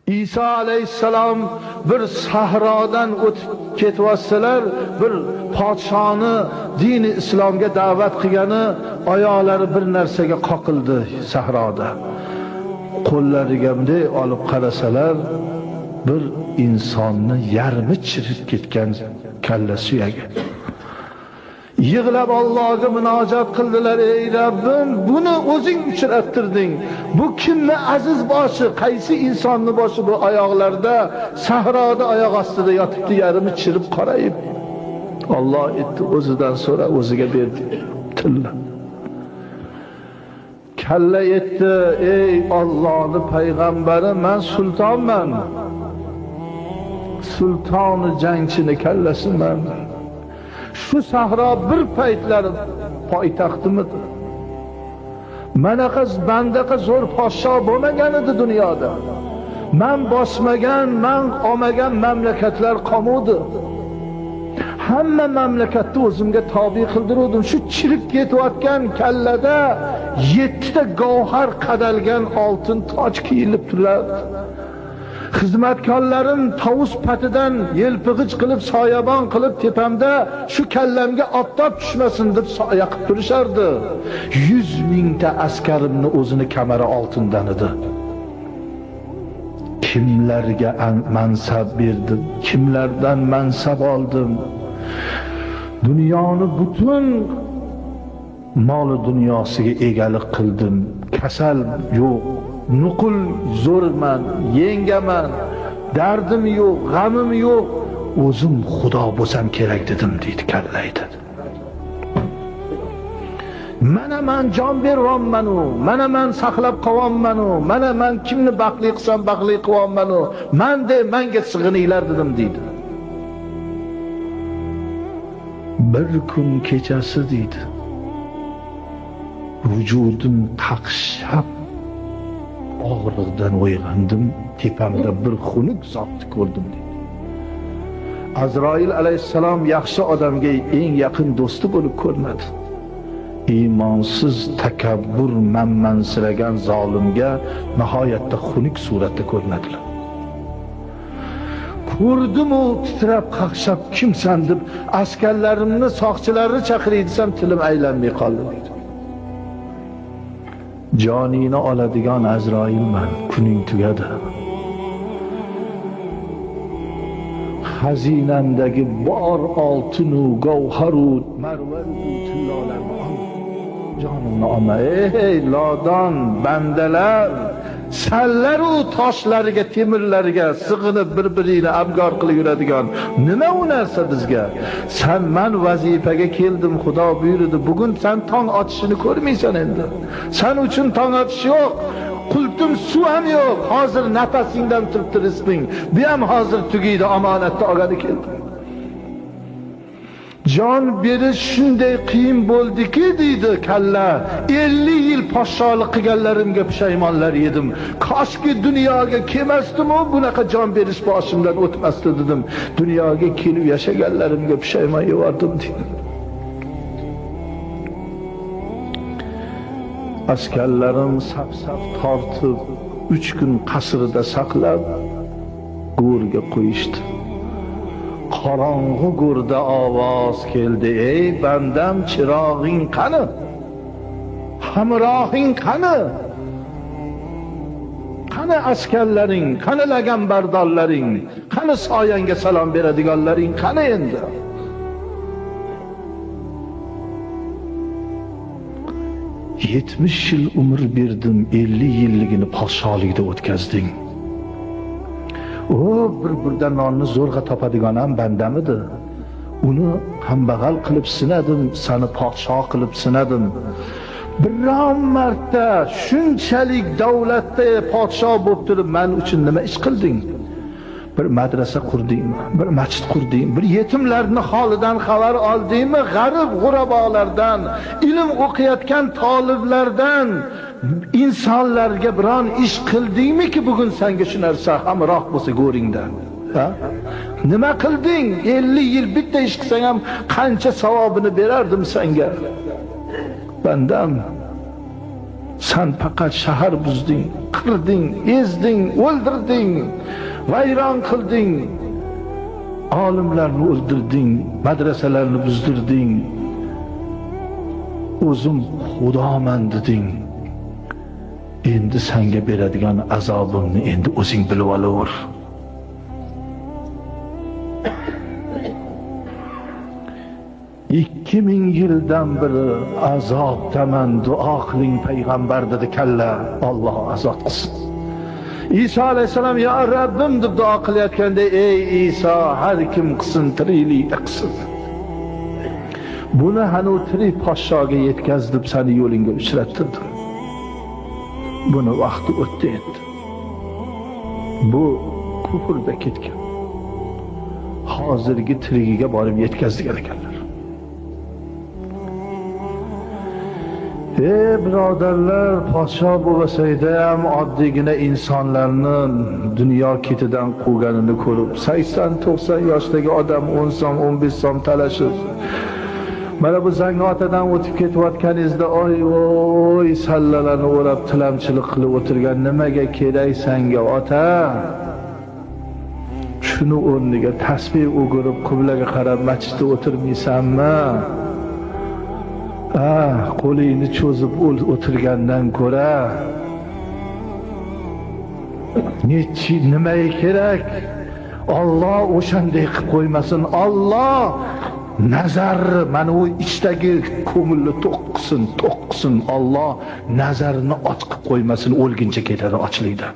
İsa aleyhisselam bir sahrodan o'tib ketyapsalar, bir podshoni dini islomga da'vat qilgani oyoqlari bir narsaga qoqildi sahroda. Qo'llariga bunday olib qarasalar, bir insonni yarmi chirib ketgan kalla suyagi. Yig'lab Allohga munojat qildilar: "Ey Rabbim, buni o'zing uchrattirding. Bu kimni aziz boshi, qaysi insonni boshi bu oyoqlarda, sahroda oyoq ostida yotibdi, yarimi chirib qorayib." Alloh aytdi: "O'zidan so'ra, o'ziga berdi." Tilla. Kalla aytdi: "Ey Allohning payg'ambari, men sultonman. Sultoni jangchini kallasiman. Şu sahra bir paytlar poytaxtimidir. Manaqa bandaqa zo'r podsho bo'lmagan edi dunyoda. Men bosmagan, men olmagan mamlakatlar qolmadi. Hamma mamlakatni o'zimga tobe qildirdim. Shu chirib ketayotgan kallada 7 ta gavhar qadalgan oltin toj kiyilib turardi. Xizmatkorlarim tavus patidan yelpig'ich qilib, soyabon qilib tepamda shu kallamga oftob tushmasin deb soya qilib turishardi. 100 mingta askarimni o'zini kamari oltindan edi. Kimlarga mansab berdim, kimlardan mansab oldim. Dunyoni butun mol dunyosiga egalik qildim. Kasal yo'q. Nuqul zo'rman, yengaman, dardim yo'q, g'amim yo'q. O'zim Xudo bo'lsam kerak dedim deydi kallaydi. Mana men jon beryapman-u, mana men saqlab qolyapman-u, mana men kimni baxtli qilsam baxtli qilyapman-u, men de menga sig'ininglar dedim deydi. Bir kun kechasi deydi, vujudim taqshab og'riqdan uyg'ondim, tepamda bir xunuk zotni ko'rdim deydi. Azroil alayhissalom yaxshi odamga eng yaqin do'sti bo'lib ko'rinadi. Iymonsiz, takabbur, manmansiragan zolimga nihoyatda xunuk suratda ko'rinadilar. Ko'rdim-u titrab qaqshab, kimsan deb askarlarimni, soqchilarni chaqiray desam tilim aylanmay qoldi deydi. Joningni oladigan Azroilman, kuning tugadi. Xazinamdagi bor oltinu, gavharu, marvaru, tillolarni ol. Jonimni olma. Ey lodon bandalar, sallaru toshlariga, temirlariga sig'inib bir-birini abgor qilib yuradigan nima u narsa bizga? Sen men vazifaga keldim, Xudo buyurdi. Bugun sen tong otishini ko'rmaysan endi. Sen uchun tong otish yo'q. Qultum suv ham yo'q. Hozir nafasingdan turibdi rizqing. Bu ham hozir tugaydi, omonatni olgani keldim. Jon berish shunday qiyin bo'ldiki deydi kalla. 50 yil podshohlik qilganlarimga pushaymonlar yedim. Koshki dunyoga kelmasdim-u, bunaqa jon berish boshimdan o'tmasdi dedim. Dunyoga kelib yashaganlarimga pushaymon yevardim deydi. Askarlarim saf-saf tortib 3 kun qasrida saqlab go'rga qo'yishdi. Qorong'u go'rda ovoz keldi: "Ey bandam, chirog'ing qani? Hamrohing qani? Qani askarlaring, qani laganbardorlaring, qani soyangga salom beradiganlaring qani endi?" "70 yil umr berdim, 50 yilligini podshohlikda o'tkazding. O bir-birdan nonni zo'rg'a topadigan ham bandam edi. Uni kambag'al qilib sinadim, seni podshoh qilib sinadim. Biron marta shunchalik davlatda podshoh bo'lib turib men uchun nima ish qilding? Bir madrasa qurdingmi? Bir masjid qurdingmi? Bir yetimlarning holidan xabar oldingmi? G'arib g'urabolardan, ilm o'qiyotgan taliblardan insonlarga biron ish qildingmi ki bugun senga shu narsa hamroh bo'lsa go'ringdan? Ha? Nima qilding? 50 yil bitta ish qilsang ham qancha savobini berardim senga. Bandam, Sen faqat shahar buzding, qirding, ezding, o'ldirding, vayron qilding. Olimlarni o'ldirding, madrasalarni buzdirding. O'zim xudoman deding. Endi senga beradigan azobimni endi o'zing bilib olaver. 2000 yildan beri azobdaman, duo qiling payg'ambar dedi kalla. Alloh azob qilsin. İsa alayhisalom ya Rabbim deb duo qilayotganda, ey İsa, har kim qilsin, tiriklik qilsin. Buni hanu tirik podshoga yetkazib seni yo'lingga uchrattirdim. Buni vaqti o'tdi endi. Bu kufrda ketgan. Hozirgi tirigiga borib yetkazdigan ekanlar. Birodarlar, podsho bo'lsaydi ham oddiygina insonlarni dunyo ketidan quvganini ko'rib, 80-90 yoshdagi odam 10 so'm, 15 so'm talashib, mana bu Zangotadan o'tib ketayotganingizda oy sallalarni o'rab tilamchilik qilib o'tirgan nimaga kerak senga ota? Shuni o'rniga tasbih o'girib qiblaga qarab masjidda o'tirmaysanmi? Qo'lingni cho'zib o'tirgandan ko'ra nimaga kerak? Alloh o'shanday qilib qo'ymasin. Alloh nazar mana u ichdagi ko'ngilni to'q qilsin. Alloh nazarini och qilib qo'ymasin, o'lguncha ketadi ochlikdan.